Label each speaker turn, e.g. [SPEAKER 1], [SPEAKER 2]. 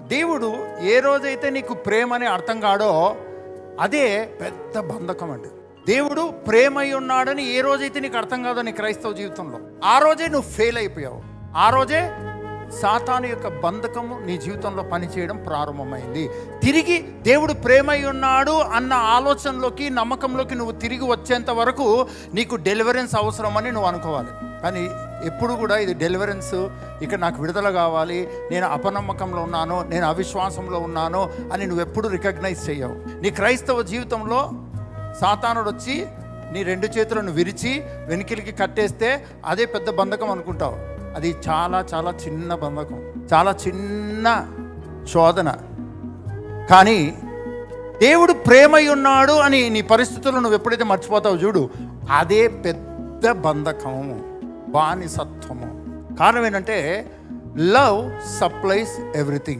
[SPEAKER 1] దేవుడు ఏ రోజైతే నీకు ప్రేమ అని అర్థం కాడో అదే పెద్ద బంధకం అండి. దేవుడు ప్రేమై ఉన్నాడని ఏ రోజైతే నీకు అర్థం కాదో నీ క్రైస్తవ జీవితంలో, ఆ రోజే నువ్వు ఫెయిల్ అయిపోయావు. ఆ రోజే సాతాను యొక్క బంధకము నీ జీవితంలో పనిచేయడం ప్రారంభమైంది. తిరిగి దేవుడు ప్రేమై ఉన్నాడు అన్న ఆలోచనలోకి, నమ్మకంలోకి నువ్వు తిరిగి వచ్చేంత వరకు నీకు డెలివరెన్స్ అవసరమని నువ్వు అనుకోవాలి. కానీ ఎప్పుడు కూడా ఇది డెలివరెన్స్, ఇక నాకు విడుదల కావాలి, నేను అపనమ్మకంలో ఉన్నాను, నేను అవిశ్వాసంలో ఉన్నాను అని నువ్వు ఎప్పుడు రికగ్నైజ్ చేయవు. నీ క్రైస్తవ జీవితంలో సాతానుడు వచ్చి నీ రెండు చేతులను విరిచి వెనుకలికి కట్టేస్తే అదే పెద్ద బంధకం అనుకుంటావు. అది చాలా చాలా చిన్న బంధకం, చాలా చిన్న శోధన. కానీ దేవుడు ప్రేమై ఉన్నాడు అని నీ పరిస్థితులను నువ్వు ఎప్పుడైతే మర్చిపోతావు చూడు, అదే పెద్ద బంధకము, బానిసత్వము. కారణం ఏంటంటే లవ్ సప్లైస్ ఎవ్రీథింగ్.